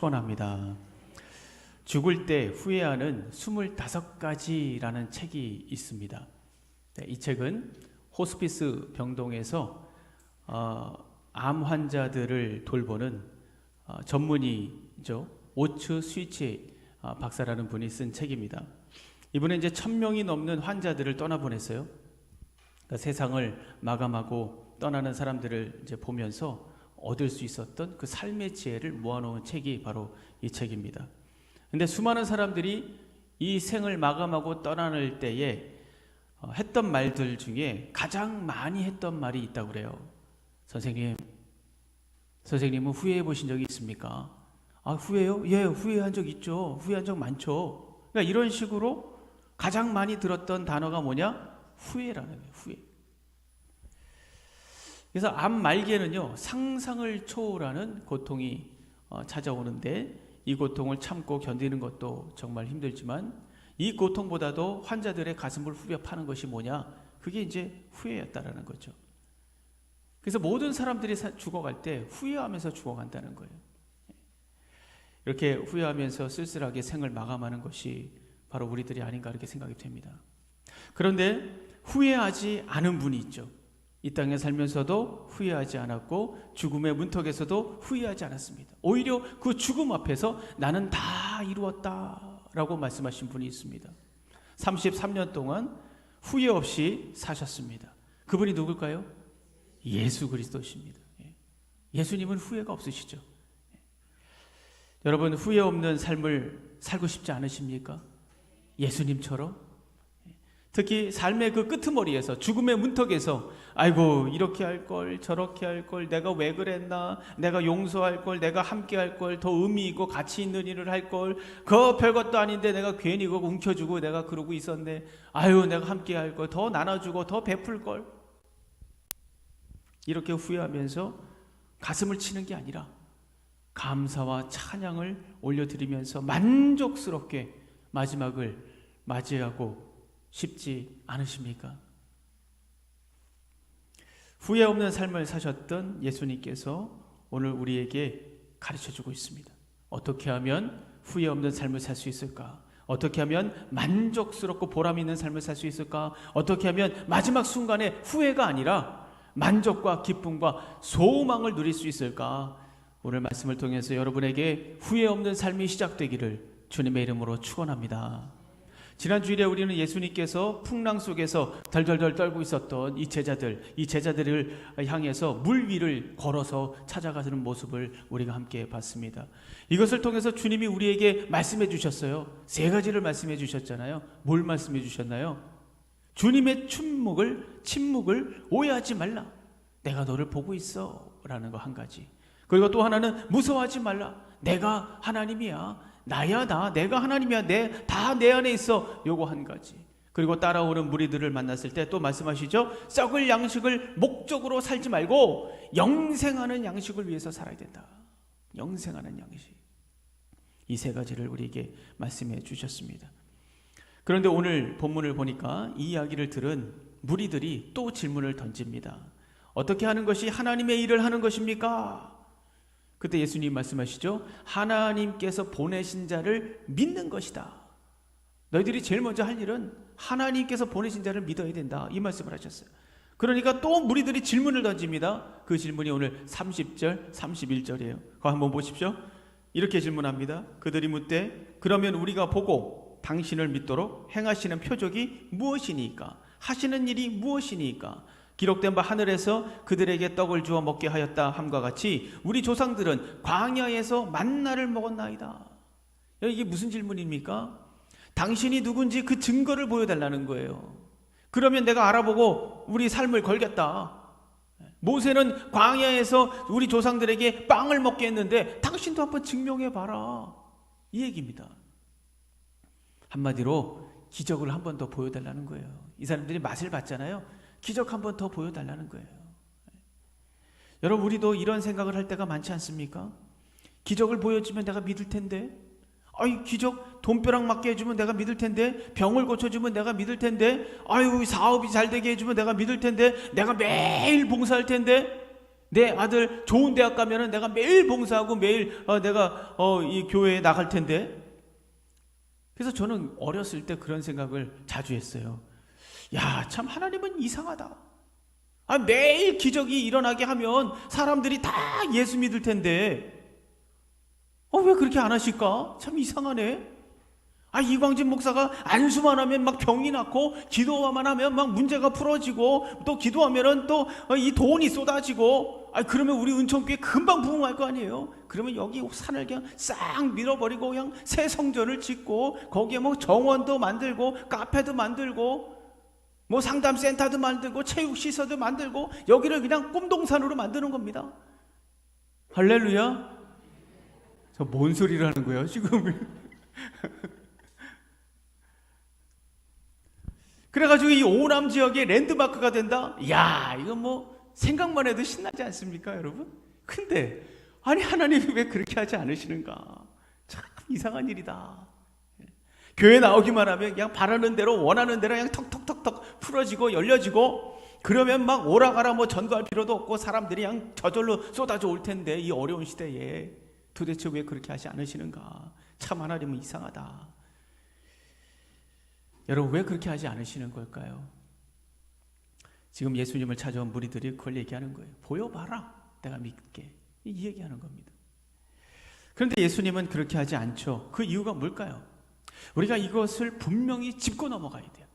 축원합니다. 죽을 때 후회하는 25가지라는 책이 있습니다. 이 책은 호스피스 병동에서 암 환자들을 돌보는 전문의죠. 오츠 스위치 박사라는 분이 쓴 책입니다. 이분은 이제 1000명이 넘는 환자들을 떠나보냈어요. 그러니까 세상을 마감하고 떠나는 사람들을 이제 보면서 얻을 수 있었던 그 삶의 지혜를 모아놓은 책이 바로 이 책입니다. 근데 수많은 사람들이 이 생을 마감하고 떠나는 때에 했던 말들 중에 가장 많이 했던 말이 있다고 그래요. 선생님은 후회해 보신 적이 있습니까? 아, 후회요? 예, 후회한 적 있죠. 후회한 적 많죠. 그러니까 이런 식으로 가장 많이 들었던 단어가 뭐냐? 후회라는 거예요. 후회. 그래서 암 말기에는요, 상상을 초월하는 고통이 찾아오는데 이 고통을 참고 견디는 것도 정말 힘들지만 이 고통보다도 환자들의 가슴을 후벼 파는 것이 뭐냐? 그게 이제 후회였다라는 거죠. 그래서 모든 사람들이 죽어갈 때 후회하면서 죽어간다는 거예요. 이렇게 후회하면서 쓸쓸하게 생을 마감하는 것이 바로 우리들이 아닌가 이렇게 생각이 됩니다. 그런데 후회하지 않은 분이 있죠. 이 땅에 살면서도 후회하지 않았고 죽음의 문턱에서도 후회하지 않았습니다. 오히려 그 죽음 앞에서 나는 다 이루었다라고 말씀하신 분이 있습니다. 33년 동안 후회 없이 사셨습니다. 그분이 누굴까요? 예수 그리스도십니다. 예수님은 후회가 없으시죠. 여러분, 후회 없는 삶을 살고 싶지 않으십니까? 예수님처럼? 특히 삶의 그 끄트머리에서, 죽음의 문턱에서 아이고 이렇게 할 걸, 저렇게 할 걸, 내가 왜 그랬나, 내가 용서할 걸, 내가 함께 할 걸, 더 의미 있고 가치 있는 일을 할 걸, 그 별것도 아닌데 내가 괜히 그거 움켜주고 내가 그러고 있었네, 아유 내가 함께 할 걸, 더 나눠주고 더 베풀 걸, 이렇게 후회하면서 가슴을 치는 게 아니라 감사와 찬양을 올려드리면서 만족스럽게 마지막을 맞이하고 싶지 않으십니까? 후회 없는 삶을 사셨던 예수님께서 오늘 우리에게 가르쳐주고 있습니다. 어떻게 하면 후회 없는 삶을 살 수 있을까? 어떻게 하면 만족스럽고 보람 있는 삶을 살 수 있을까? 어떻게 하면 마지막 순간에 후회가 아니라 만족과 기쁨과 소망을 누릴 수 있을까? 오늘 말씀을 통해서 여러분에게 후회 없는 삶이 시작되기를 주님의 이름으로 축원합니다. 지난 주일에 우리는 예수님께서 풍랑 속에서 덜덜덜 떨고 있었던 이 제자들을 향해서 물 위를 걸어서 찾아가는 모습을 우리가 함께 봤습니다. 이것을 통해서 주님이 우리에게 말씀해 주셨어요. 3가지를 말씀해 주셨잖아요. 뭘 말씀해 주셨나요? 주님의 침묵을 오해하지 말라. 내가 너를 보고 있어 라는 거 한 가지. 그리고 또 하나는 무서워하지 말라. 내가 하나님이야. 나야 나. 내가 하나님이야. 다 내 안에 있어. 요거 한 가지. 그리고 따라오는 무리들을 만났을 때 또 말씀하시죠. 썩을 양식을 목적으로 살지 말고 영생하는 양식을 위해서 살아야 된다. 영생하는 양식. 이 3가지를 우리에게 말씀해 주셨습니다. 그런데 오늘 본문을 보니까 이 이야기를 들은 무리들이 또 질문을 던집니다. 어떻게 하는 것이 하나님의 일을 하는 것입니까? 그때 예수님 말씀하시죠. 하나님께서 보내신 자를 믿는 것이다. 너희들이 제일 먼저 할 일은 하나님께서 보내신 자를 믿어야 된다. 이 말씀을 하셨어요. 그러니까 또 무리들이 질문을 던집니다. 그 질문이 오늘 30절, 31절이에요. 그거 한번 보십시오. 이렇게 질문합니다. 그들이 묻되 그러면 우리가 보고 당신을 믿도록 행하시는 표적이 무엇이니까? 하시는 일이 무엇이니까? 기록된 바 하늘에서 그들에게 떡을 주어 먹게 하였다 함과 같이 우리 조상들은 광야에서 만나를 먹었나이다. 이게 무슨 질문입니까? 당신이 누군지 그 증거를 보여달라는 거예요. 그러면 내가 알아보고 우리 삶을 걸겠다. 모세는 광야에서 우리 조상들에게 빵을 먹게 했는데 당신도 한번 증명해봐라. 이 얘기입니다. 한마디로 기적을 한 번 더 보여달라는 거예요. 이 사람들이 맛을 봤잖아요. 기적 한 번 더 보여달라는 거예요. 여러분, 우리도 이런 생각을 할 때가 많지 않습니까? 기적을 보여주면 내가 믿을 텐데, 아유 기적 돈벼락 맞게 해주면 내가 믿을 텐데, 병을 고쳐주면 내가 믿을 텐데, 아유 사업이 잘 되게 해주면 내가 믿을 텐데, 내가 매일 봉사할 텐데, 내 아들 좋은 대학 가면은 내가 매일 봉사하고 매일 내가 이 교회에 나갈 텐데. 그래서 저는 어렸을 때 그런 생각을 자주 했어요. 야, 참 하나님은 이상하다. 매일 기적이 일어나게 하면 사람들이 다 예수 믿을 텐데 왜 그렇게 안 하실까? 참 이상하네. 이광진 목사가 안수만 하면 막 병이 낫고, 기도만 하면 막 문제가 풀어지고, 또 기도하면은 또 이 돈이 쏟아지고, 그러면 우리 은총교회 금방 부흥할 거 아니에요? 그러면 여기 산을 그냥 싹 밀어버리고 그냥 새 성전을 짓고, 거기에 뭐 정원도 만들고, 카페도 만들고, 뭐 상담센터도 만들고, 체육시설도 만들고, 여기를 그냥 꿈동산으로 만드는 겁니다. 할렐루야. 저 뭔 소리를 하는 거예요 지금? 그래가지고 이 오남 지역의 랜드마크가 된다? 야, 이거 뭐 생각만 해도 신나지 않습니까, 여러분? 근데 하나님이 왜 그렇게 하지 않으시는가? 참 이상한 일이다. 교회 나오기만 하면 그냥 바라는 대로, 원하는 대로 그냥 턱턱턱턱 풀어지고 열려지고, 그러면 막 오라가라 뭐 전도할 필요도 없고 사람들이 그냥 저절로 쏟아져 올 텐데, 이 어려운 시대에 도대체 왜 그렇게 하지 않으시는가? 참 하나님은 이상하다. 여러분, 왜 그렇게 하지 않으시는 걸까요? 지금 예수님을 찾아온 무리들이 그걸 얘기하는 거예요. 보여봐라, 내가 믿게. 이 얘기하는 겁니다. 그런데 예수님은 그렇게 하지 않죠. 그 이유가 뭘까요? 우리가 이것을 분명히 짚고 넘어가야 돼요.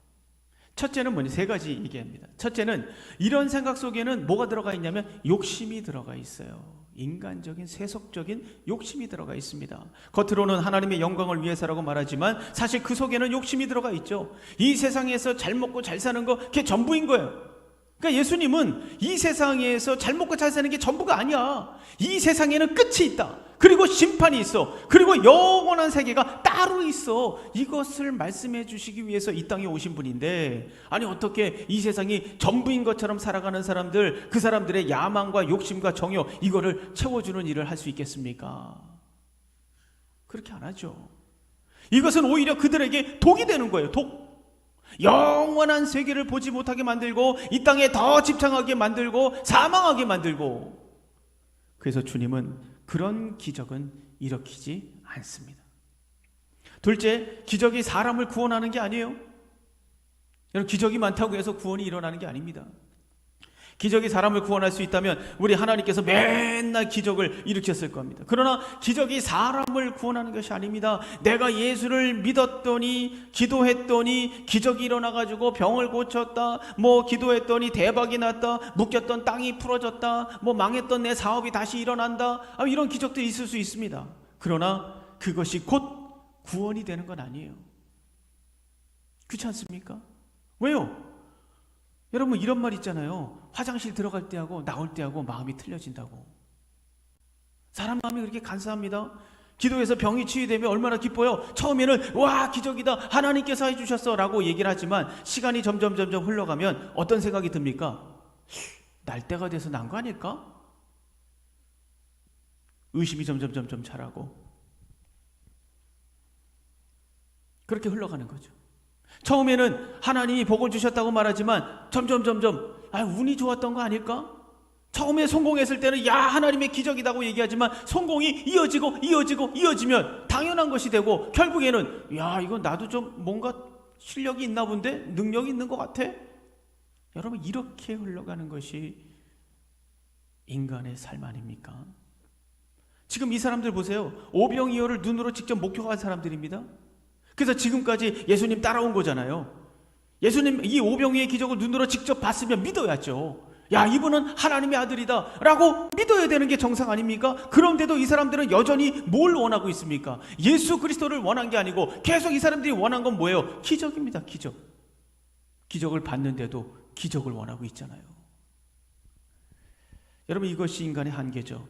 첫째는 뭐냐? 세 가지 얘기합니다. 첫째는 이런 생각 속에는 뭐가 들어가 있냐면 욕심이 들어가 있어요. 인간적인 세속적인 욕심이 들어가 있습니다. 겉으로는 하나님의 영광을 위해서라고 말하지만 사실 그 속에는 욕심이 들어가 있죠. 이 세상에서 잘 먹고 잘 사는 거 그게 전부인 거예요. 그러니까 예수님은 이 세상에서 잘 먹고 잘 사는 게 전부가 아니야. 이 세상에는 끝이 있다. 그리고 심판이 있어. 그리고 영원한 세계가 따로 있어. 이것을 말씀해 주시기 위해서 이 땅에 오신 분인데, 어떻게 이 세상이 전부인 것처럼 살아가는 사람들, 그 사람들의 야망과 욕심과 정욕, 이거를 채워주는 일을 할 수 있겠습니까? 그렇게 안 하죠. 이것은 오히려 그들에게 독이 되는 거예요. 독. 영원한 세계를 보지 못하게 만들고, 이 땅에 더 집착하게 만들고, 사망하게 만들고. 그래서 주님은 그런 기적은 일으키지 않습니다. 둘째, 기적이 사람을 구원하는 게 아니에요. 여러분, 기적이 많다고 해서 구원이 일어나는 게 아닙니다. 기적이 사람을 구원할 수 있다면 우리 하나님께서 맨날 기적을 일으켰을 겁니다. 그러나 기적이 사람을 구원하는 것이 아닙니다. 내가 예수를 믿었더니, 기도했더니 기적이 일어나가지고 병을 고쳤다, 뭐 기도했더니 대박이 났다, 묶였던 땅이 풀어졌다, 뭐 망했던 내 사업이 다시 일어난다, 이런 기적도 있을 수 있습니다. 그러나 그것이 곧 구원이 되는 건 아니에요. 그렇지 않습니까? 왜요? 여러분, 이런 말 있잖아요. 화장실 들어갈 때하고 나올 때하고 마음이 틀려진다고. 사람 마음이 그렇게 간사합니다. 기도해서 병이 치유되면 얼마나 기뻐요. 처음에는 와, 기적이다, 하나님께서 해주셨어 라고 얘기를 하지만 시간이 점점 흘러가면 어떤 생각이 듭니까? 날 때가 돼서 난 거 아닐까? 의심이 점점 자라고, 그렇게 흘러가는 거죠. 처음에는 하나님이 복을 주셨다고 말하지만 점점 운이 좋았던 거 아닐까? 처음에 성공했을 때는 야, 하나님의 기적이라고 얘기하지만 성공이 이어지면 당연한 것이 되고, 결국에는 야, 이건 나도 좀 뭔가 실력이 있나 본데, 능력이 있는 것 같아. 여러분, 이렇게 흘러가는 것이 인간의 삶 아닙니까? 지금 이 사람들 보세요. 오병이어를 눈으로 직접 목격한 사람들입니다. 그래서 지금까지 예수님 따라온 거잖아요. 예수님 이 오병이어의 기적을 눈으로 직접 봤으면 믿어야죠. 야, 이분은 하나님의 아들이다 라고 믿어야 되는 게 정상 아닙니까? 그런데도 이 사람들은 여전히 뭘 원하고 있습니까? 예수 그리스도를 원한 게 아니고 계속 이 사람들이 원한 건 뭐예요? 기적입니다. 기적을 받는데도 기적을 원하고 있잖아요. 여러분, 이것이 인간의 한계죠.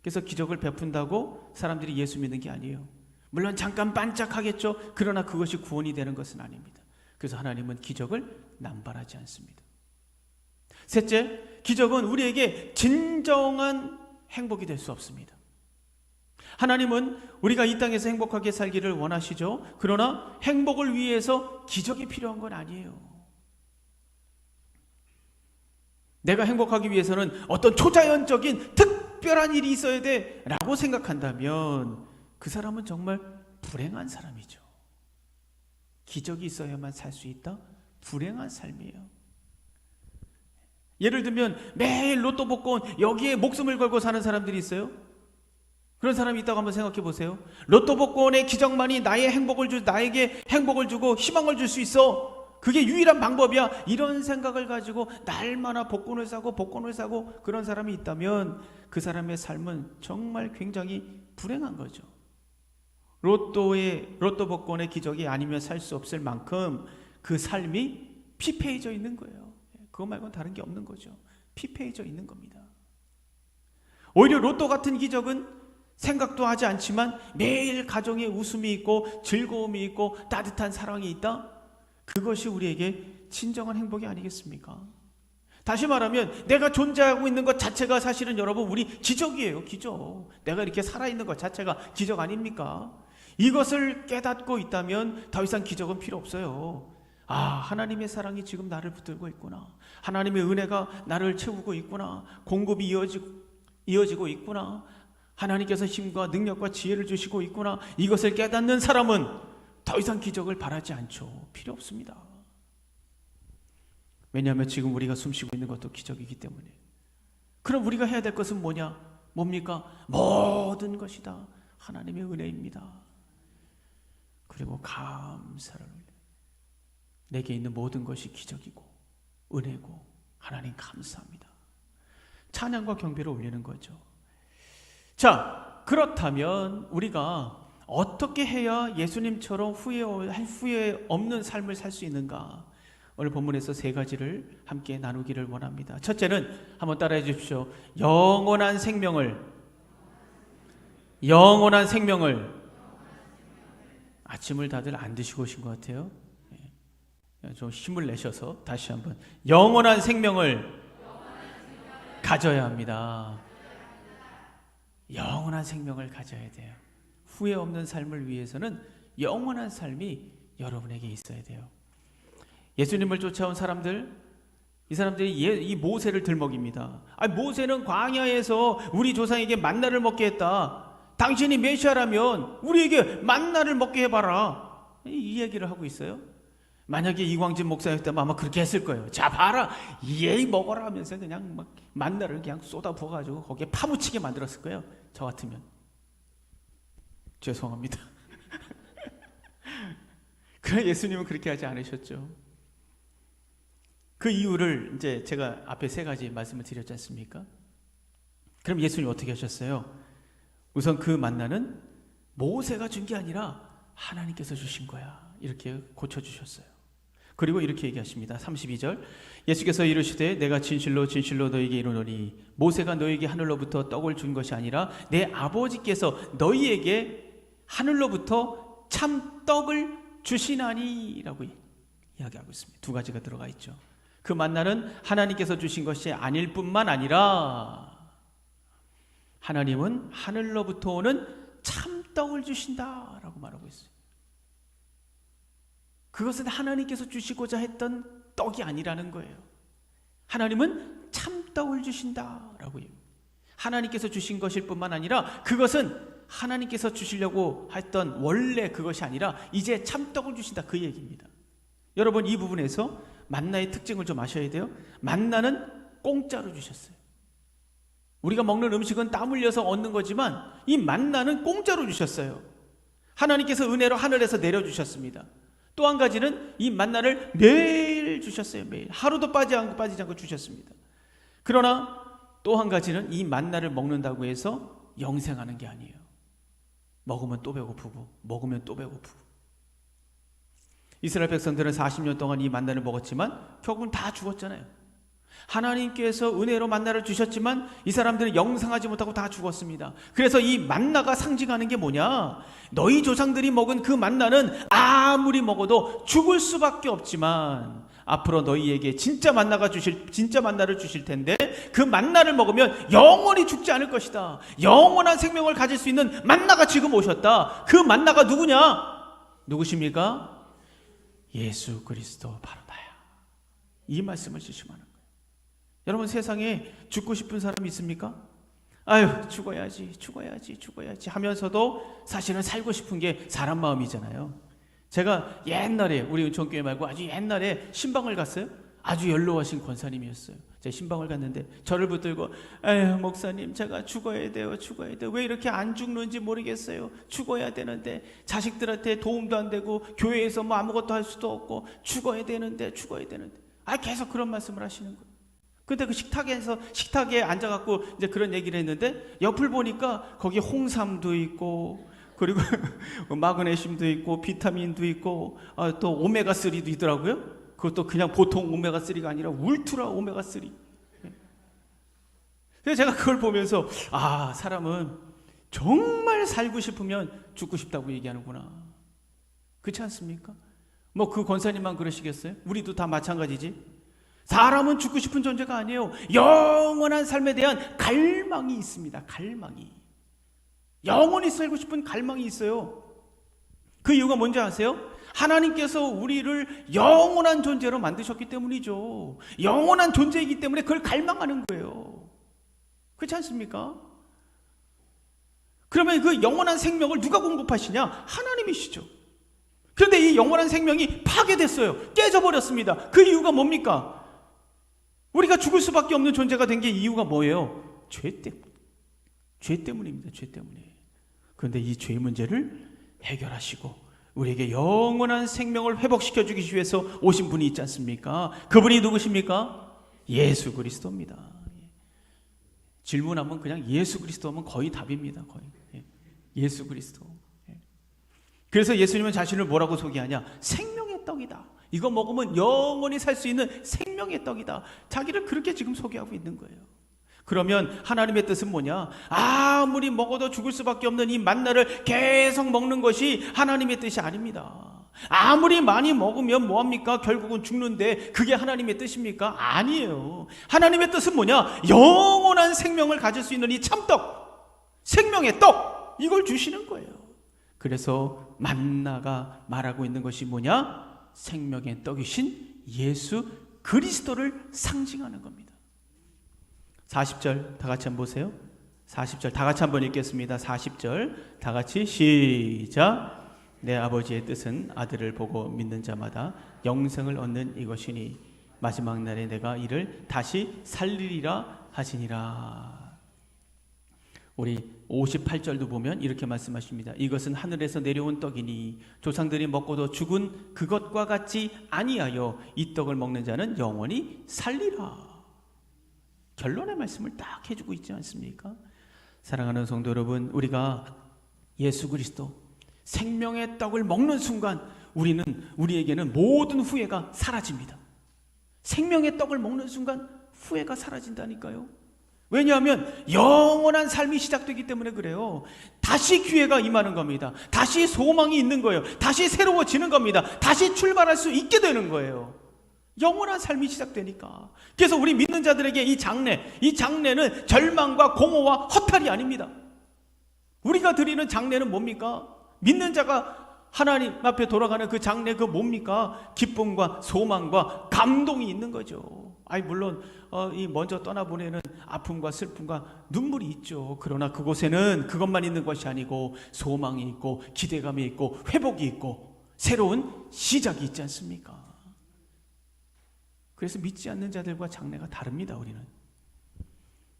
그래서 기적을 베푼다고 사람들이 예수 믿는 게 아니에요. 물론 잠깐 반짝하겠죠. 그러나 그것이 구원이 되는 것은 아닙니다. 그래서 하나님은 기적을 남발하지 않습니다. 셋째, 기적은 우리에게 진정한 행복이 될 수 없습니다. 하나님은 우리가 이 땅에서 행복하게 살기를 원하시죠. 그러나 행복을 위해서 기적이 필요한 건 아니에요. 내가 행복하기 위해서는 어떤 초자연적인 특별한 일이 있어야 돼 라고 생각한다면 그 사람은 정말 불행한 사람이죠. 기적이 있어야만 살 수 있다? 불행한 삶이에요. 예를 들면 매일 로또 복권 여기에 목숨을 걸고 사는 사람들이 있어요. 그런 사람이 있다고 한번 생각해 보세요. 로또 복권의 기적만이 나에게 행복을 주고 희망을 줄 수 있어. 그게 유일한 방법이야. 이런 생각을 가지고 날마다 복권을 사고 그런 사람이 있다면 그 사람의 삶은 정말 굉장히 불행한 거죠. 로또 복권의 기적이 아니면 살 수 없을 만큼 그 삶이 피폐해져 있는 거예요. 그거 말고는 다른 게 없는 거죠. 피폐해져 있는 겁니다. 오히려 로또 같은 기적은 생각도 하지 않지만 매일 가정에 웃음이 있고 즐거움이 있고 따뜻한 사랑이 있다? 그것이 우리에게 진정한 행복이 아니겠습니까? 다시 말하면 내가 존재하고 있는 것 자체가 사실은 여러분 우리 기적이에요. 기적. 내가 이렇게 살아있는 것 자체가 기적 아닙니까? 이것을 깨닫고 있다면 더 이상 기적은 필요 없어요. 하나님의 사랑이 지금 나를 붙들고 있구나. 하나님의 은혜가 나를 채우고 있구나. 공급이 이어지고 있구나. 하나님께서 힘과 능력과 지혜를 주시고 있구나. 이것을 깨닫는 사람은 더 이상 기적을 바라지 않죠. 필요 없습니다. 왜냐하면 지금 우리가 숨쉬고 있는 것도 기적이기 때문에. 그럼 우리가 해야 될 것은 뭡니까? 모든 것이 다 하나님의 은혜입니다. 그리고 감사를 올려. 내게 있는 모든 것이 기적이고 은혜고 하나님 감사합니다. 찬양과 경배를 올리는 거죠. 자, 그렇다면 우리가 어떻게 해야 예수님처럼 후회 없는 삶을 살 수 있는가? 오늘 본문에서 세 가지를 함께 나누기를 원합니다. 첫째는 한번 따라해 주십시오. 영원한 생명을 아침을 다들 안 드시고 오신 것 같아요. 좀 힘을 내셔서 다시 한번 영원한 생명을 가져야 합니다. 영원한 생명을 가져야 돼요. 후회 없는 삶을 위해서는 영원한 삶이 여러분에게 있어야 돼요. 예수님을 쫓아온 사람들, 이 사람들이 이 모세를 들먹입니다. 모세는 광야에서 우리 조상에게 만나를 먹게 했다. 당신이 메시아라면 우리에게 만나를 먹게 해봐라. 이 얘기를 하고 있어요. 만약에 이광진 목사였다면 아마 그렇게 했을 거예요. 자, 봐라, 예의 먹어라 하면서 그냥 막 만나를 그냥 쏟아 부어가지고 거기에 파묻히게 만들었을 거예요. 저 같으면. 죄송합니다. 그러나 예수님은 그렇게 하지 않으셨죠. 그 이유를 이제 제가 앞에 세 가지 말씀을 드렸지 않습니까? 그럼 예수님 어떻게 하셨어요? 우선 그 만나는 모세가 준 게 아니라 하나님께서 주신 거야. 이렇게 고쳐주셨어요. 그리고 이렇게 얘기하십니다. 32절 예수께서 이르시되 내가 진실로 진실로 너희에게 이르노니 모세가 너희에게 하늘로부터 떡을 준 것이 아니라 내 아버지께서 너희에게 하늘로부터 참 떡을 주시나니 라고 이야기하고 있습니다. 두 가지가 들어가 있죠. 그 만나는 하나님께서 주신 것이 아닐 뿐만 아니라 하나님은 하늘로부터 오는 참떡을 주신다라고 말하고 있어요. 그것은 하나님께서 주시고자 했던 떡이 아니라는 거예요. 하나님은 참떡을 주신다라고 해요. 하나님께서 주신 것일 뿐만 아니라 그것은 하나님께서 주시려고 했던 원래 그것이 아니라 이제 참떡을 주신다, 그 얘기입니다. 여러분, 이 부분에서 만나의 특징을 좀 아셔야 돼요. 만나는 공짜로 주셨어요. 우리가 먹는 음식은 땀 흘려서 얻는 거지만 이 만나는 공짜로 주셨어요. 하나님께서 은혜로 하늘에서 내려주셨습니다. 또 한 가지는 이 만나를 매일 주셨어요. 매일. 하루도 빠지지 않고 주셨습니다. 그러나 또 한 가지는 이 만나를 먹는다고 해서 영생하는 게 아니에요. 먹으면 또 배고프고 먹으면 또 배고프고. 이스라엘 백성들은 40년 동안 이 만나를 먹었지만 결국은 다 죽었잖아요. 하나님께서 은혜로 만나를 주셨지만 이 사람들은 영생하지 못하고 다 죽었습니다. 그래서 이 만나가 상징하는 게 뭐냐? 너희 조상들이 먹은 그 만나는 아무리 먹어도 죽을 수밖에 없지만 앞으로 너희에게 진짜 만나를 주실 텐데 그 만나를 먹으면 영원히 죽지 않을 것이다. 영원한 생명을 가질 수 있는 만나가 지금 오셨다. 그 만나가 누구냐? 누구십니까? 예수 그리스도 바로 나야. 이 말씀을 주시면 하는 거예요. 여러분, 세상에 죽고 싶은 사람이 있습니까? 아유, 죽어야지 하면서도 사실은 살고 싶은 게 사람 마음이잖아요. 제가 옛날에, 우리 은총교회 말고 아주 옛날에 신방을 갔어요. 아주 연로하신 권사님이었어요. 제가 신방을 갔는데 저를 붙들고, 에휴, 목사님, 제가 죽어야 돼요. 왜 이렇게 안 죽는지 모르겠어요. 죽어야 되는데 자식들한테 도움도 안 되고 교회에서 뭐 아무것도 할 수도 없고 죽어야 되는데 계속 그런 말씀을 하시는 거예요. 근데 그 식탁에 앉아갖고 이제 그런 얘기를 했는데, 옆을 보니까 거기 홍삼도 있고, 그리고 마그네슘도 있고, 비타민도 있고, 또 오메가3도 있더라고요. 그것도 그냥 보통 오메가3가 아니라 울트라 오메가3. 그래서 제가 그걸 보면서, 사람은 정말 살고 싶으면 죽고 싶다고 얘기하는구나. 그렇지 않습니까? 뭐 그 권사님만 그러시겠어요? 우리도 다 마찬가지지. 사람은 죽고 싶은 존재가 아니에요. 영원한 삶에 대한 갈망이 있습니다. 갈망이. 영원히 살고 싶은 갈망이 있어요. 그 이유가 뭔지 아세요? 하나님께서 우리를 영원한 존재로 만드셨기 때문이죠. 영원한 존재이기 때문에 그걸 갈망하는 거예요. 그렇지 않습니까? 그러면 그 영원한 생명을 누가 공급하시냐? 하나님이시죠. 그런데 이 영원한 생명이 파괴됐어요. 깨져버렸습니다. 그 이유가 뭡니까? 우리가 죽을 수밖에 없는 존재가 된 게 이유가 뭐예요? 죄 때문입니다. 죄 때문에. 그런데 이 죄 문제를 해결하시고 우리에게 영원한 생명을 회복시켜 주기 위해서 오신 분이 있지 않습니까? 그분이 누구십니까? 예수 그리스도입니다. 질문하면 그냥 예수 그리스도 하면 거의 답입니다. 거의. 예수 그리스도. 그래서 예수님은 자신을 뭐라고 소개하냐? 생명의 떡이다. 이거 먹으면 영원히 살 수 있는 생명의 떡이다. 자기를 그렇게 지금 소개하고 있는 거예요. 그러면 하나님의 뜻은 뭐냐? 아무리 먹어도 죽을 수밖에 없는 이 만나를 계속 먹는 것이 하나님의 뜻이 아닙니다. 아무리 많이 먹으면 뭐합니까? 결국은 죽는데 그게 하나님의 뜻입니까? 아니에요. 하나님의 뜻은 뭐냐? 영원한 생명을 가질 수 있는 이 참떡, 생명의 떡, 이걸 주시는 거예요. 그래서 만나가 말하고 있는 것이 뭐냐? 생명의 떡이신 예수 그리스도를 상징하는 겁니다. 40절 다 같이 한번 보세요. 40절 다 같이 한번 읽겠습니다. 40절 다 같이 시작. 내 아버지의 뜻은 아들을 보고 믿는 자마다 영생을 얻는 이것이니 마지막 날에 내가 이를 다시 살리리라 하시니라. 우리 58절도 보면 이렇게 말씀하십니다. 이것은 하늘에서 내려온 떡이니 조상들이 먹고도 죽은 그것과 같이 아니하여 이 떡을 먹는 자는 영원히 살리라. 결론의 말씀을 딱 해주고 있지 않습니까? 사랑하는 성도 여러분, 우리가 예수 그리스도 생명의 떡을 먹는 순간 우리에게는 모든 후회가 사라집니다. 생명의 떡을 먹는 순간 후회가 사라진다니까요. 왜냐하면 영원한 삶이 시작되기 때문에 그래요. 다시 기회가 임하는 겁니다. 다시 소망이 있는 거예요. 다시 새로워지는 겁니다. 다시 출발할 수 있게 되는 거예요. 영원한 삶이 시작되니까. 그래서 우리 믿는 자들에게 이 장례는 절망과 공허와 허탈이 아닙니다. 우리가 드리는 장례는 뭡니까? 믿는 자가 하나님 앞에 돌아가는 그 장례, 그 뭡니까? 기쁨과 소망과 감동이 있는 거죠. 물론 이 먼저 떠나보내는 아픔과 슬픔과 눈물이 있죠. 그러나 그곳에는 그것만 있는 것이 아니고 소망이 있고 기대감이 있고 회복이 있고 새로운 시작이 있지 않습니까? 그래서 믿지 않는 자들과 장래가 다릅니다. 우리는.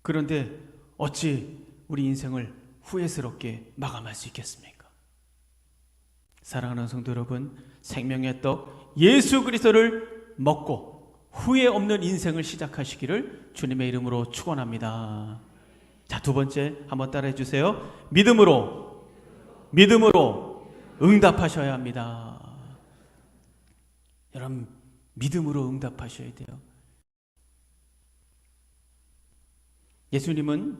그런데 어찌 우리 인생을 후회스럽게 마감할 수 있겠습니까? 사랑하는 성도 여러분, 생명의 떡 예수 그리스도를 먹고 후회 없는 인생을 시작하시기를 주님의 이름으로 축원합니다. 자, 두 번째 한번 따라해 주세요. 믿음으로 응답하셔야 합니다. 여러분, 믿음으로 응답하셔야 돼요. 예수님은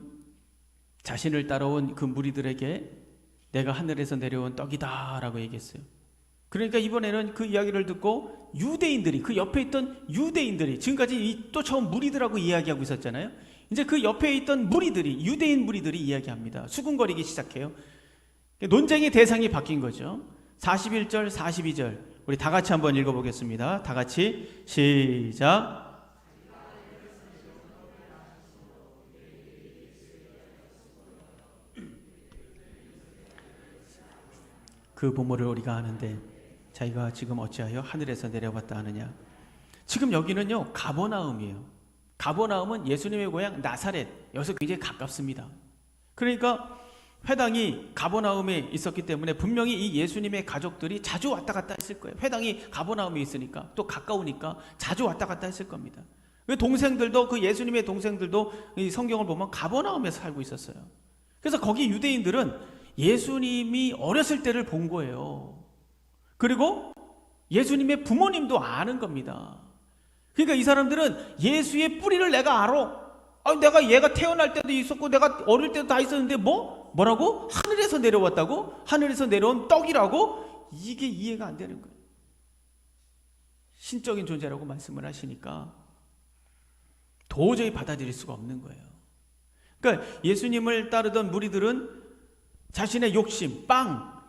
자신을 따라온 그 무리들에게 내가 하늘에서 내려온 떡이다 라고 얘기했어요. 그러니까 이번에는 그 이야기를 듣고 유대인들이, 그 옆에 있던 유대인들이, 지금까지 또 처음 무리들하고 이야기하고 있었잖아요. 이제 그 옆에 있던 무리들이, 유대인 무리들이 이야기합니다. 수군거리기 시작해요. 논쟁의 대상이 바뀐 거죠. 41절, 42절 우리 다 같이 한번 읽어보겠습니다. 다 같이 시작. 그 부모를 우리가 아는데 자기가 지금 어찌하여 하늘에서 내려왔다 하느냐. 지금 여기는요 가버나움이에요. 가버나움은 예수님의 고향 나사렛, 여기서 굉장히 가깝습니다. 그러니까 회당이 가버나움에 있었기 때문에 분명히 이 예수님의 가족들이 자주 왔다 갔다 했을 거예요. 회당이 가버나움에 있으니까, 또 가까우니까 자주 왔다 갔다 했을 겁니다. 동생들도, 그 예수님의 동생들도 이 성경을 보면 가버나움에서 살고 있었어요. 그래서 거기 유대인들은 예수님이 어렸을 때를 본 거예요. 그리고 예수님의 부모님도 아는 겁니다. 그러니까 이 사람들은 예수의 뿌리를 내가 알아. 내가 얘가 태어날 때도 있었고 내가 어릴 때도 다 있었는데 뭐라고? 하늘에서 내려왔다고? 하늘에서 내려온 떡이라고? 이게 이해가 안 되는 거예요. 신적인 존재라고 말씀을 하시니까 도저히 받아들일 수가 없는 거예요. 그러니까 예수님을 따르던 무리들은 자신의 욕심,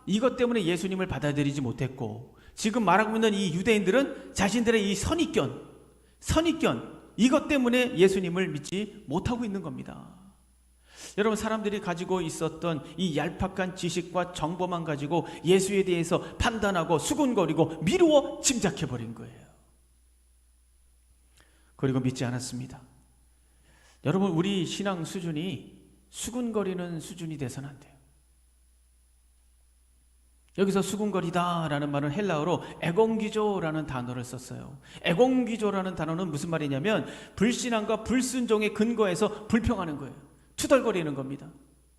이것 때문에 예수님을 받아들이지 못했고, 지금 말하고 있는 이 유대인들은 자신들의 이 선입견, 이것 때문에 예수님을 믿지 못하고 있는 겁니다. 여러분, 사람들이 가지고 있었던 이 얄팍한 지식과 정보만 가지고 예수에 대해서 판단하고 수군거리고 미루어 짐작해버린 거예요. 그리고 믿지 않았습니다. 여러분, 우리 신앙 수준이 수군거리는 수준이 돼서는 안 돼요. 여기서 수군거리다라는 말은 헬라어로 에공기조라는 단어를 썼어요. 에공기조라는 단어는 무슨 말이냐면 불신앙과 불순종의 근거에서 불평하는 거예요. 투덜거리는 겁니다.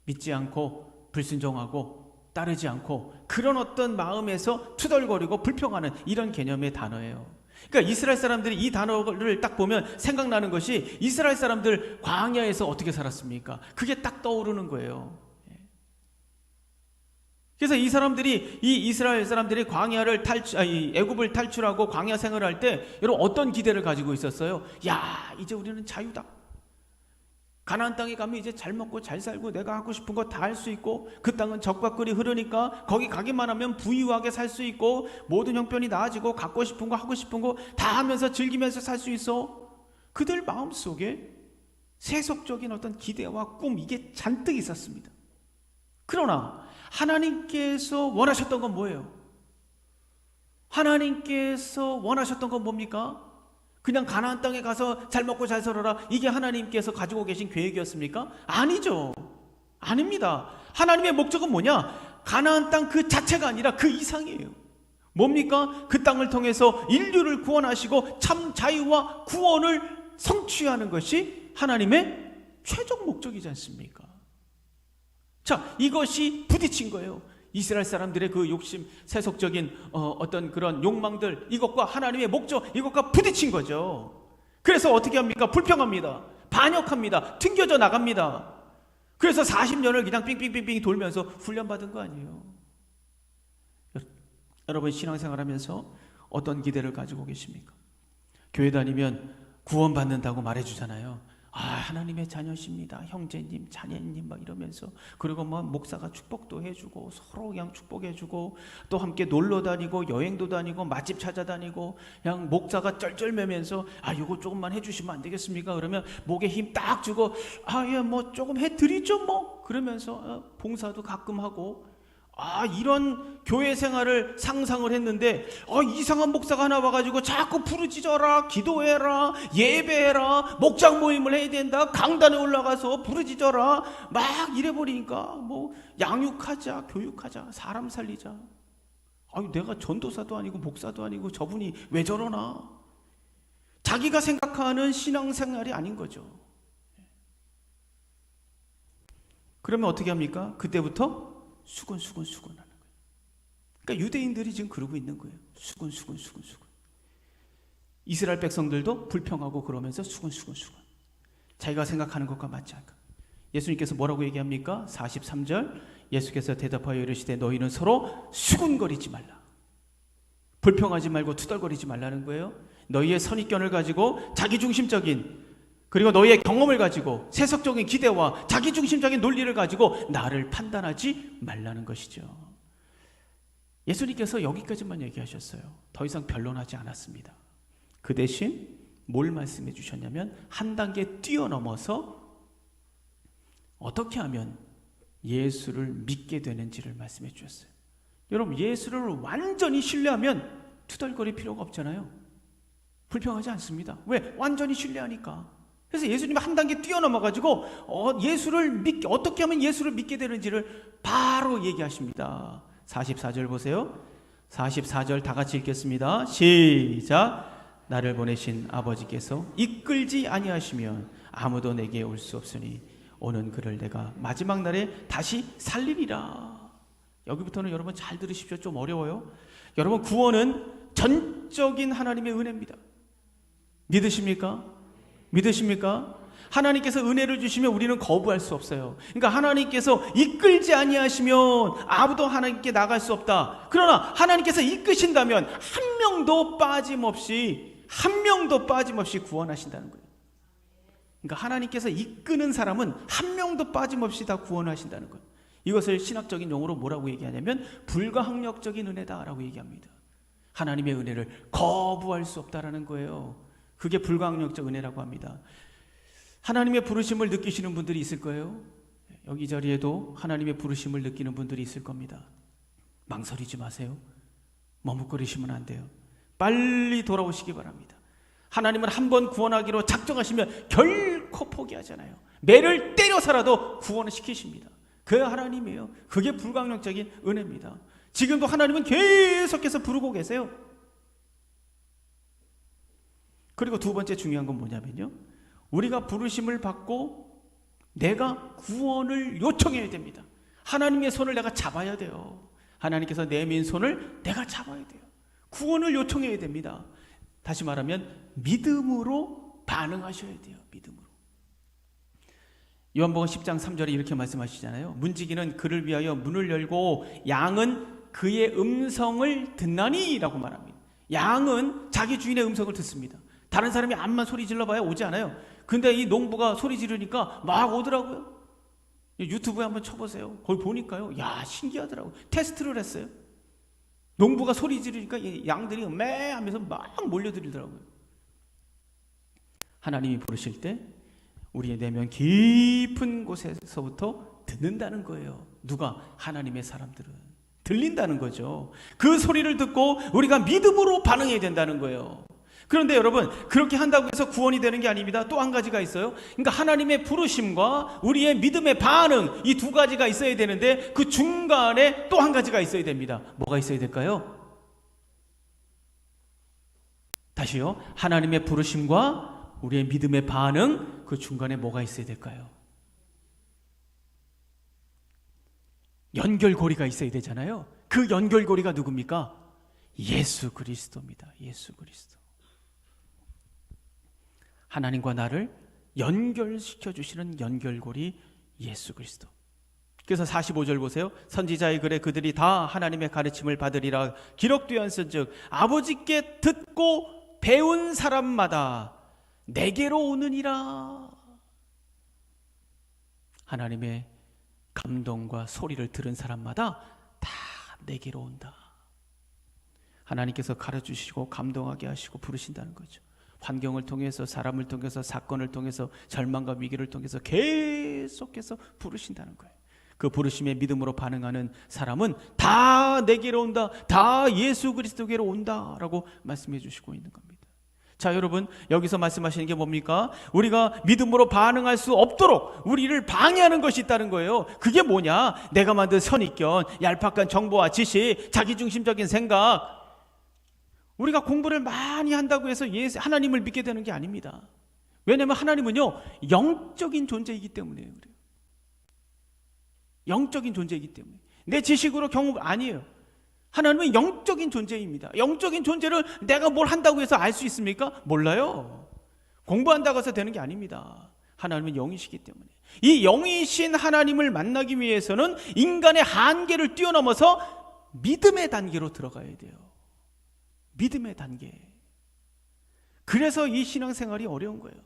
믿지 않고 불순종하고 따르지 않고 그런 어떤 마음에서 투덜거리고 불평하는 이런 개념의 단어예요. 그러니까 이스라엘 사람들이 이 단어를 딱 보면 생각나는 것이 이스라엘 사람들 광야에서 어떻게 살았습니까? 그게 딱 떠오르는 거예요. 그래서 이 이스라엘 사람들이 애굽을 탈출하고 광야 생활을 할 때 여러분 어떤 기대를 가지고 있었어요? 야, 이제 우리는 자유다. 가나안 땅에 가면 이제 잘 먹고 잘 살고 내가 하고 싶은 거 다 할 수 있고, 그 땅은 젖과 꿀이 흐르니까 거기 가기만 하면 부유하게 살 수 있고 모든 형편이 나아지고 갖고 싶은 거 하고 싶은 거 다 하면서 즐기면서 살 수 있어. 그들 마음속에 세속적인 어떤 기대와 꿈, 이게 잔뜩 있었습니다. 그러나 하나님께서 원하셨던 건 뭐예요? 하나님께서 원하셨던 건 뭡니까? 그냥 가나안 땅에 가서 잘 먹고 잘 살아라, 이게 하나님께서 가지고 계신 계획이었습니까? 아니죠. 아닙니다. 하나님의 목적은 뭐냐? 가나안 땅 그 자체가 아니라 그 이상이에요. 뭡니까? 그 땅을 통해서 인류를 구원하시고 참 자유와 구원을 성취하는 것이 하나님의 최종 목적이지 않습니까? 자, 이것이 부딪힌 거예요. 이스라엘 사람들의 그 욕심, 세속적인 어떤 그런 욕망들, 이것과 하나님의 목적, 이것과 부딪힌 거죠. 그래서 어떻게 합니까? 불평합니다. 반역합니다. 튕겨져 나갑니다. 그래서 40년을 그냥 삥삥삥삥 돌면서 훈련받은 거 아니에요. 여러분, 신앙생활하면서 어떤 기대를 가지고 계십니까? 교회 다니면 구원받는다고 말해주잖아요. 하나님의 자녀십니다. 형제님, 자녀님 막 이러면서, 그리고 뭐 목사가 축복도 해주고 서로 그냥 축복해주고, 또 함께 놀러 다니고 여행도 다니고 맛집 찾아다니고, 그냥 목사가 쩔쩔매면서 이거 조금만 해주시면 안 되겠습니까? 그러면 목에 힘 딱 주고 예, 뭐 조금 해드리죠 뭐, 그러면서 봉사도 가끔 하고, 이런 교회 생활을 상상을 했는데 이상한 목사가 하나 와가지고 자꾸 부르짖어라, 기도해라, 예배해라, 목장 모임을 해야 된다, 강단에 올라가서 부르짖어라 막 이래버리니까 뭐 양육하자, 교육하자, 사람 살리자. 내가 전도사도 아니고 목사도 아니고 저분이 왜 저러나. 자기가 생각하는 신앙생활이 아닌 거죠. 그러면 어떻게 합니까? 그때부터 수군 하는 거예요. 그러니까 유대인들이 지금 그러고 있는 거예요. 수군. 이스라엘 백성들도 불평하고 그러면서 수군. 자기가 생각하는 것과 맞지 않고. 예수님께서 뭐라고 얘기합니까? 43절, 예수께서 대답하여 이르시되 너희는 서로 수군거리지 말라. 불평하지 말고 투덜거리지 말라는 거예요. 너희의 선입견을 가지고 자기중심적인, 그리고 너희의 경험을 가지고 세속적인 기대와 자기중심적인 논리를 가지고 나를 판단하지 말라는 것이죠. 예수님께서 여기까지만 얘기하셨어요. 더 이상 변론하지 않았습니다. 그 대신 뭘 말씀해 주셨냐면 한 단계 뛰어넘어서 어떻게 하면 예수를 믿게 되는지를 말씀해 주셨어요. 여러분, 예수를 완전히 신뢰하면 투덜거릴 필요가 없잖아요. 불평하지 않습니다. 왜? 완전히 신뢰하니까. 그래서 예수님이 한 단계 뛰어넘어가지고 예수를 어떻게 하면 예수를 믿게 되는지를 바로 얘기하십니다. 44절 보세요. 44절 다 같이 읽겠습니다. 시작. 나를 보내신 아버지께서 이끌지 아니하시면 아무도 내게 올 수 없으니 오는 그를 내가 마지막 날에 다시 살리리라. 여기부터는 여러분 잘 들으십시오. 좀 어려워요. 여러분, 구원은 전적인 하나님의 은혜입니다. 믿으십니까? 믿으십니까? 하나님께서 은혜를 주시면 우리는 거부할 수 없어요. 그러니까 하나님께서 이끌지 아니하시면 아무도 하나님께 나갈 수 없다. 그러나 하나님께서 이끄신다면 한 명도 빠짐없이 구원하신다는 거예요. 그러니까 하나님께서 이끄는 사람은 한 명도 빠짐없이 다 구원하신다는 거예요. 이것을 신학적인 용어로 뭐라고 얘기하냐면 불가항력적인 은혜다라고 얘기합니다. 하나님의 은혜를 거부할 수 없다라는 거예요. 그게 불가항력적 은혜라고 합니다. 하나님의 부르심을 느끼시는 분들이 있을 거예요. 여기 자리에도 하나님의 부르심을 느끼는 분들이 있을 겁니다. 망설이지 마세요. 머뭇거리시면 안 돼요. 빨리 돌아오시기 바랍니다. 하나님은 한번 구원하기로 작정하시면 결코 포기하잖아요. 매를 때려서라도 구원을 시키십니다. 그 하나님이에요. 그게 불가항력적인 은혜입니다. 지금도 하나님은 계속해서 부르고 계세요. 그리고 두 번째 중요한 건 뭐냐면요, 우리가 부르심을 받고 내가 구원을 요청해야 됩니다. 하나님의 손을 내가 잡아야 돼요. 하나님께서 내민 손을 내가 잡아야 돼요. 구원을 요청해야 됩니다. 다시 말하면 믿음으로 반응하셔야 돼요. 믿음으로. 요한복음 10장 3절에 이렇게 말씀하시잖아요. 문지기는 그를 위하여 문을 열고 양은 그의 음성을 듣나니 라고 말합니다. 양은 자기 주인의 음성을 듣습니다. 다른 사람이 암만 소리 질러봐야 오지 않아요. 근데 이 농부가 소리 지르니까 막 오더라고요. 유튜브에 한번 쳐보세요. 거기 보니까요, 야, 신기하더라고요. 테스트를 했어요. 농부가 소리 지르니까 양들이 매 하면서 막 몰려들더라고요. 하나님이 부르실 때 우리의 내면 깊은 곳에서부터 듣는다는 거예요. 누가? 하나님의 사람들은 들린다는 거죠. 그 소리를 듣고 우리가 믿음으로 반응해야 된다는 거예요. 그런데 여러분, 그렇게 한다고 해서 구원이 되는 게 아닙니다. 또 한 가지가 있어요. 그러니까 하나님의 부르심과 우리의 믿음의 반응, 이 두 가지가 있어야 되는데 그 중간에 또 한 가지가 있어야 됩니다. 뭐가 있어야 될까요? 다시요. 하나님의 부르심과 우리의 믿음의 반응, 그 중간에 뭐가 있어야 될까요? 연결고리가 있어야 되잖아요. 그 연결고리가 누굽니까? 예수 그리스도입니다. 예수 그리스도. 하나님과 나를 연결시켜 주시는 연결고리 예수 그리스도. 그래서 45절 보세요. 선지자의 글에 그들이 다 하나님의 가르침을 받으리라 기록되었은즉 아버지께 듣고 배운 사람마다 내게로 오느니라. 하나님의 감동과 소리를 들은 사람마다 다 내게로 온다. 하나님께서 가르쳐주시고 감동하게 하시고 부르신다는 거죠. 환경을 통해서, 사람을 통해서, 사건을 통해서, 절망과 위기를 통해서 계속해서 부르신다는 거예요. 그 부르심에 믿음으로 반응하는 사람은 다 내게로 온다, 다 예수 그리스도께로 온다라고 말씀해 주시고 있는 겁니다. 자, 여러분, 여기서 말씀하시는 게 뭡니까? 우리가 믿음으로 반응할 수 없도록 우리를 방해하는 것이 있다는 거예요. 그게 뭐냐? 내가 만든 선입견, 얄팍한 정보와 지식, 자기중심적인 생각. 우리가 공부를 많이 한다고 해서 하나님을 믿게 되는 게 아닙니다. 왜냐하면 하나님은요, 영적인 존재이기 때문에 그래요. 영적인 존재이기 때문에. 내 지식으로 경험 아니에요. 하나님은 영적인 존재입니다. 영적인 존재를 내가 뭘 한다고 해서 알 수 있습니까? 몰라요. 공부한다고 해서 되는 게 아닙니다. 하나님은 영이시기 때문에. 이 영이신 하나님을 만나기 위해서는 인간의 한계를 뛰어넘어서 믿음의 단계로 들어가야 돼요. 믿음의 단계. 그래서 이 신앙생활이 어려운 거예요.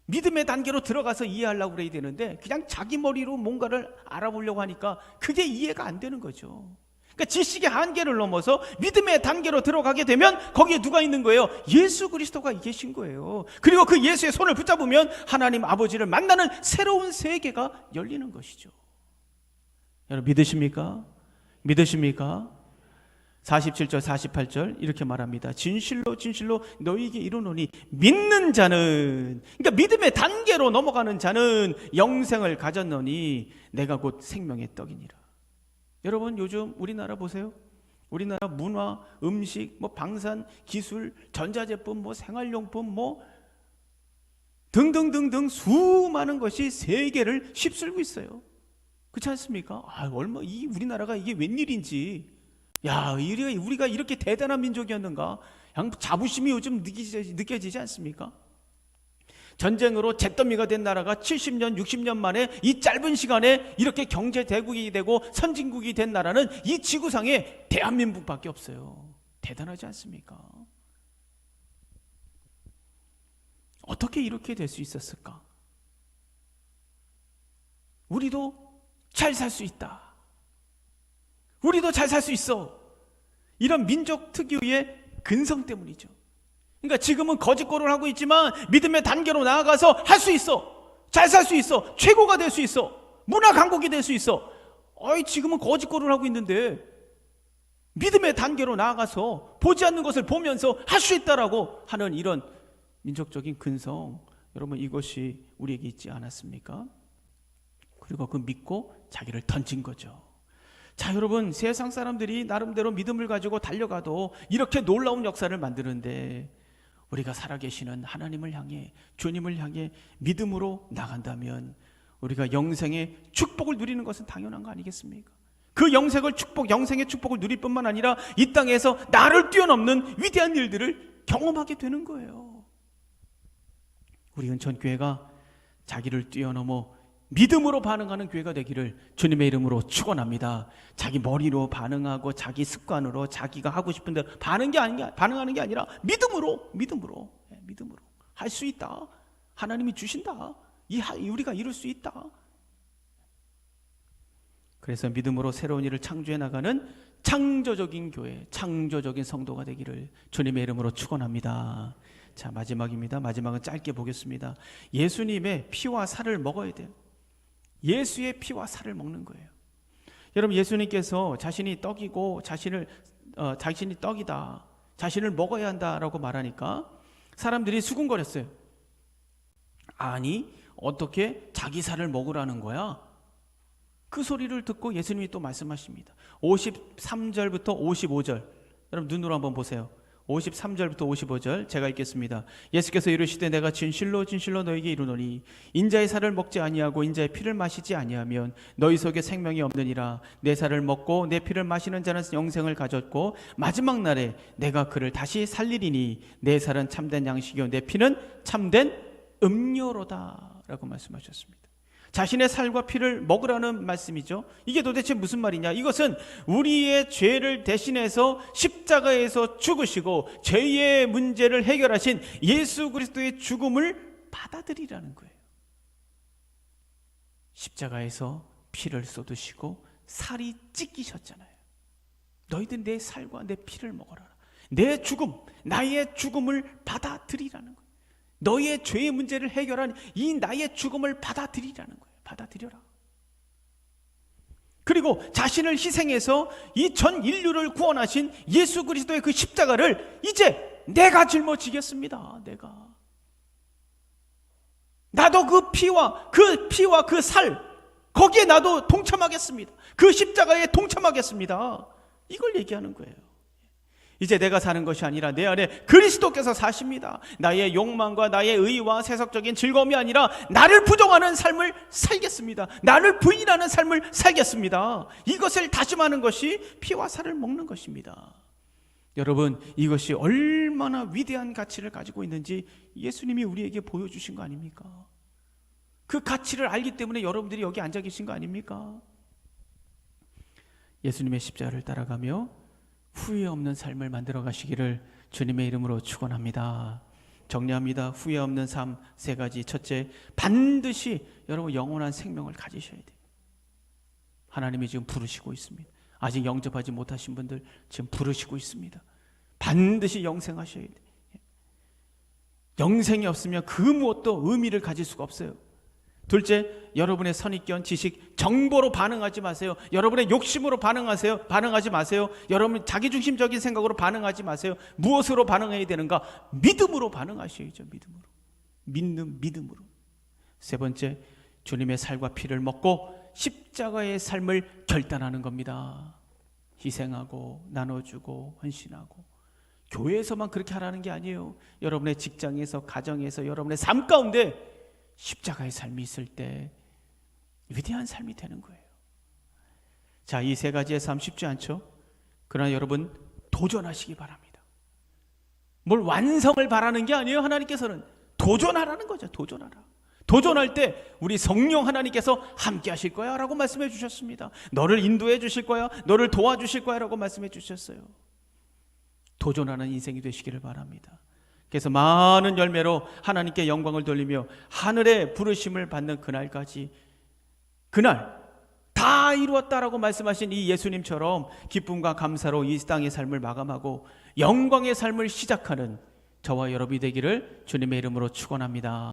믿음의 단계로 들어가서 이해하려고 그래야 되는데 그냥 자기 머리로 뭔가를 알아보려고 하니까 그게 이해가 안 되는 거죠. 그러니까 지식의 한계를 넘어서 믿음의 단계로 들어가게 되면 거기에 누가 있는 거예요? 예수 그리스도가 계신 거예요. 그리고 그 예수의 손을 붙잡으면 하나님 아버지를 만나는 새로운 세계가 열리는 것이죠. 여러분 믿으십니까? 믿으십니까? 47절 48절 이렇게 말합니다. 진실로 진실로 너희에게 이르노니 믿는 자는, 그러니까 믿음의 단계로 넘어가는 자는 영생을 가졌노니 내가 곧 생명의 떡이니라. 여러분, 요즘 우리나라 보세요. 우리나라 문화, 음식, 방산, 기술, 전자제품, 생활용품, 등등등등 수많은 것이 세계를 휩쓸고 있어요. 그렇지 않습니까? 이 우리나라가 이게 웬일인지. 야, 우리가 이렇게 대단한 민족이었는가? 자부심이 요즘 느껴지지 않습니까? 전쟁으로 잿더미가 된 나라가 70년, 60년 만에 이 짧은 시간에 이렇게 경제 대국이 되고 선진국이 된 나라는 이 지구상에 대한민국밖에 없어요. 대단하지 않습니까? 어떻게 이렇게 될 수 있었을까? 우리도 잘 살 수 있다. 우리도 잘 살 수 있어. 이런 민족 특유의 근성 때문이죠. 그러니까 지금은 거짓골을 하고 있지만 믿음의 단계로 나아가서 할 수 있어. 잘 살 수 있어. 최고가 될 수 있어. 문화 강국이 될 수 있어. 지금은 거짓골을 하고 있는데 믿음의 단계로 나아가서 보지 않는 것을 보면서 할 수 있다라고 하는 이런 민족적인 근성, 여러분 이것이 우리에게 있지 않았습니까? 그리고 그 믿고 자기를 던진 거죠. 자, 여러분, 세상 사람들이 나름대로 믿음을 가지고 달려가도 이렇게 놀라운 역사를 만드는데 우리가 살아계시는 하나님을 향해, 주님을 향해 믿음으로 나간다면 우리가 영생의 축복을 누리는 것은 당연한 거 아니겠습니까? 그 영생의 축복을 누릴 뿐만 아니라 이 땅에서 나를 뛰어넘는 위대한 일들을 경험하게 되는 거예요. 우리 은천교회가 자기를 뛰어넘어 믿음으로 반응하는 교회가 되기를 주님의 이름으로 축원합니다. 자기 머리로 반응하고 자기 습관으로 자기가 하고 싶은 대로 반응하는 게 아니라 믿음으로 할 수 있다. 하나님이 주신다. 우리가 이룰 수 있다. 그래서 믿음으로 새로운 일을 창조해 나가는 창조적인 교회, 창조적인 성도가 되기를 주님의 이름으로 축원합니다. 자, 마지막입니다. 마지막은 짧게 보겠습니다. 예수님의 피와 살을 먹어야 돼요. 예수의 피와 살을 먹는 거예요. 여러분, 예수님께서 자신이 떡이고 자신이 떡이다, 자신을 먹어야 한다라고 말하니까 사람들이 수군거렸어요. 아니, 어떻게 자기 살을 먹으라는 거야? 그 소리를 듣고 예수님이 또 말씀하십니다. 53절부터 55절, 여러분 눈으로 한번 보세요. 53절부터 55절 제가 읽겠습니다. 예수께서 이르시되 내가 진실로 진실로 너희에게 이르노니 인자의 살을 먹지 아니하고 인자의 피를 마시지 아니하면 너희 속에 생명이 없느니라. 내 살을 먹고 내 피를 마시는 자는 영생을 가졌고 마지막 날에 내가 그를 다시 살리리니 내 살은 참된 양식이요 내 피는 참된 음료로다 라고 말씀하셨습니다. 자신의 살과 피를 먹으라는 말씀이죠. 이게 도대체 무슨 말이냐? 이것은 우리의 죄를 대신해서 십자가에서 죽으시고 죄의 문제를 해결하신 예수 그리스도의 죽음을 받아들이라는 거예요. 십자가에서 피를 쏟으시고 살이 찢기셨잖아요. 너희들 내 살과 내 피를 먹어라. 내 죽음, 나의 죽음을 받아들이라는 거예요. 너의 죄의 문제를 해결한 이 나의 죽음을 받아들이라는 거예요. 받아들여라. 그리고 자신을 희생해서 이 전 인류를 구원하신 예수 그리스도의 그 십자가를 이제 내가 짊어지겠습니다. 나도 그 피와 그 살, 거기에 나도 동참하겠습니다. 그 십자가에 동참하겠습니다. 이걸 얘기하는 거예요. 이제 내가 사는 것이 아니라 내 안에 그리스도께서 사십니다. 나의 욕망과 나의 의와 세속적인 즐거움이 아니라 나를 부정하는 삶을 살겠습니다. 나를 부인하는 삶을 살겠습니다. 이것을 다짐하는 것이 피와 살을 먹는 것입니다. 여러분, 이것이 얼마나 위대한 가치를 가지고 있는지 예수님이 우리에게 보여주신 거 아닙니까? 그 가치를 알기 때문에 여러분들이 여기 앉아 계신 거 아닙니까? 예수님의 십자가를 따라가며 후회 없는 삶을 만들어 가시기를 주님의 이름으로 축원합니다. 정리합니다. 후회 없는 삶 세 가지. 첫째, 반드시 여러분 영원한 생명을 가지셔야 돼요. 하나님이 지금 부르시고 있습니다. 아직 영접하지 못하신 분들 지금 부르시고 있습니다. 반드시 영생하셔야 돼요. 영생이 없으면 그 무엇도 의미를 가질 수가 없어요. 둘째, 여러분의 선입견, 지식, 정보로 반응하지 마세요. 여러분의 욕심으로 반응하지 마세요. 여러분 자기중심적인 생각으로 반응하지 마세요. 무엇으로 반응해야 되는가? 믿음으로 반응하셔야죠. 믿음으로. 세 번째, 주님의 살과 피를 먹고 십자가의 삶을 결단하는 겁니다. 희생하고 나눠주고 헌신하고. 교회에서만 그렇게 하라는 게 아니에요. 여러분의 직장에서, 가정에서, 여러분의 삶 가운데 십자가의 삶이 있을 때 위대한 삶이 되는 거예요. 자, 이 세 가지의 삶 쉽지 않죠? 그러나 여러분 도전하시기 바랍니다. 뭘 완성을 바라는 게 아니에요. 하나님께서는 도전하라는 거죠. 도전할 때 우리 성령 하나님께서 함께 하실 거야 라고 말씀해 주셨습니다. 너를 인도해 주실 거야, 너를 도와주실 거야 라고 말씀해 주셨어요. 도전하는 인생이 되시기를 바랍니다. 그래서 많은 열매로 하나님께 영광을 돌리며 하늘의 부르심을 받는 그날까지, 그날 다 이루었다라고 말씀하신 이 예수님처럼 기쁨과 감사로 이 땅의 삶을 마감하고 영광의 삶을 시작하는 저와 여러분이 되기를 주님의 이름으로 축원합니다.